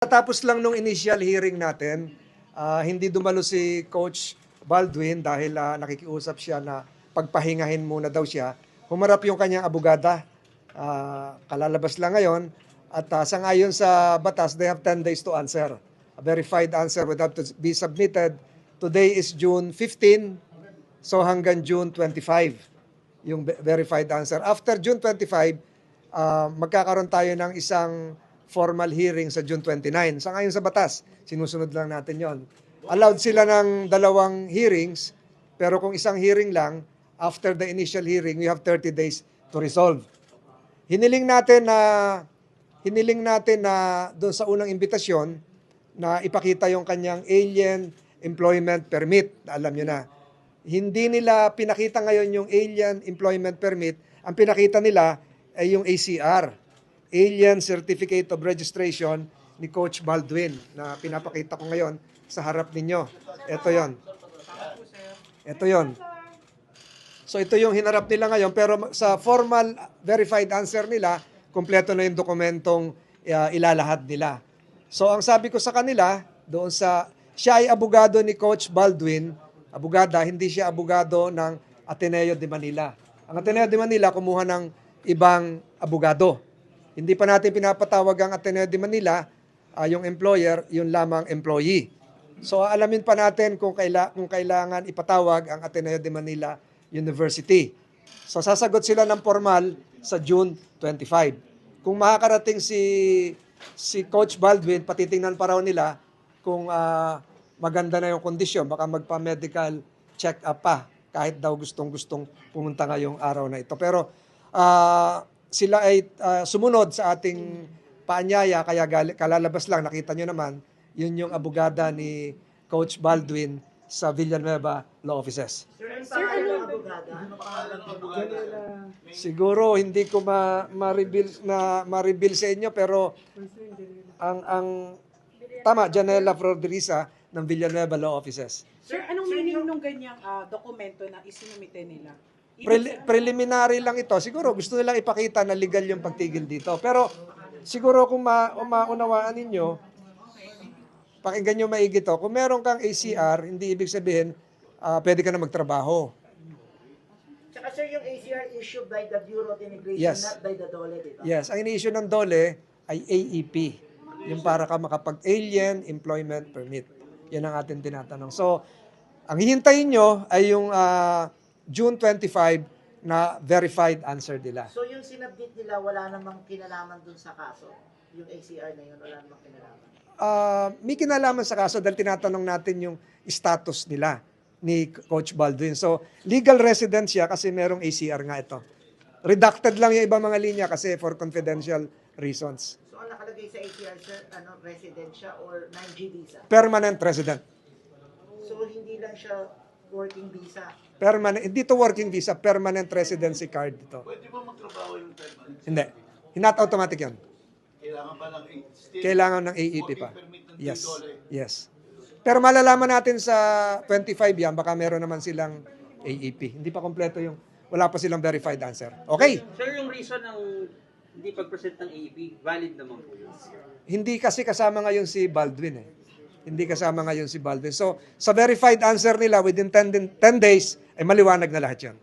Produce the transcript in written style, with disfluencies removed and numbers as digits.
Tapos lang nung initial hearing natin, hindi dumalo si Coach Baldwin dahil nakikiusap siya na pagpahingahin muna daw siya. Humarap yung kanyang abogada. Kalalabas lang ngayon at sangayon sa batas, they have 10 days to answer. A verified answer would have to be submitted. Today is June 15, so hanggang June 25 yung verified answer. After June 25, magkakaroon tayo ng isang formal hearing sa June 29. Sa ngayon sa batas, sinusunod lang natin yon. Allowed sila ng 2 hearings, pero kung isang hearing lang, after the initial hearing, we have 30 days to resolve. Hiniling natin na doon sa unang imbitasyon na ipakita yung kanyang alien employment permit. Alam nyo na. Hindi nila pinakita ngayon yung alien employment permit. Ang pinakita nila ay yung ACR. Alien Certificate of Registration ni Coach Baldwin na pinapakita ko ngayon sa harap ninyo. Ito yon. Ito yon. So ito yung hinarap nila ngayon, pero sa formal verified answer nila, kumpleto na yung dokumentong ilalahad nila. So ang sabi ko sa kanila, siya ay abogado ni Coach Baldwin, abogada, hindi siya abogado ng Ateneo de Manila. Ang Ateneo de Manila kumuha ng ibang abogado. Hindi pa natin pinapatawag ang Ateneo de Manila, yung employer, yun lamang employee. So alamin pa natin kung kailangan ipatawag ang Ateneo de Manila University. So sasagot sila ng formal sa June 25. Kung makakarating si Coach Baldwin, patitingnan pa raw nila kung maganda na yung kondisyon, baka magpa-medical check-up pa kahit daw gustong-gustong pumunta ngayong araw na ito. Pero sila ay sumunod sa ating paanyaya, kaya kalalabas lang, nakita nyo naman, yun yung abogada ni Coach Baldwin sa Villanueva Law Offices. Sir, ano abogada? Siguro hindi ko ma-reveal sa inyo, pero ang tama, Janela Florderiza ng Villanueva Law Offices. Sir, anong meaning nung ganyang dokumento na isinumite nila? Preliminary lang ito. Siguro gusto nilang ipakita na legal yung pagtigil dito. Pero siguro kung maunawaan ninyo, pakinggan nyo maigi to. Kung meron kang ACR, hindi ibig sabihin pwede ka na magtrabaho. Tsaka sir, yung ACR issued by the Bureau of Immigration, Yes. not by the DOLE, dito? Yes, ang ini-issue ng DOLE ay AEP. Yung para ka makapag-alien employment permit. Yan ang ating tinatanong. So, ang hihintayin nyo ay yung June 25 na verified answer nila. So yung sinabit nila, wala namang kinalaman dun sa kaso? Yung ACR na yun, wala namang kinalaman? May kinalaman sa kaso dahil tinatanong natin yung status nila ni Coach Baldwin. So, legal resident siya kasi merong ACR nga ito. Redacted lang yung ibang mga linya kasi for confidential reasons. So ang nakalagay sa ACR, sir, resident siya or 9G visa? Permanent resident. So hindi lang siya working visa? Permanent, hindi to working visa, permanent residency card ito. Pwede ba magtrabaho yung 10 months? Hindi. Not automatic yan. Kailangan pa lang still Kailangan ng AEP pa. working permit ng Yes. DOLE. Yes. Pero malalaman natin sa 25 yan, baka meron naman silang AEP. Hindi pa kompleto yung, wala pa silang verified answer. Okay. Sir, yung reason ng hindi pag-present ng AEP, valid naman po yun. Hindi kasi kasama ngayon si Baldwin eh. Hindi kasama ngayon si Baldwin. So, sa verified answer nila within 10 days, ay maliwanag na lahat yan.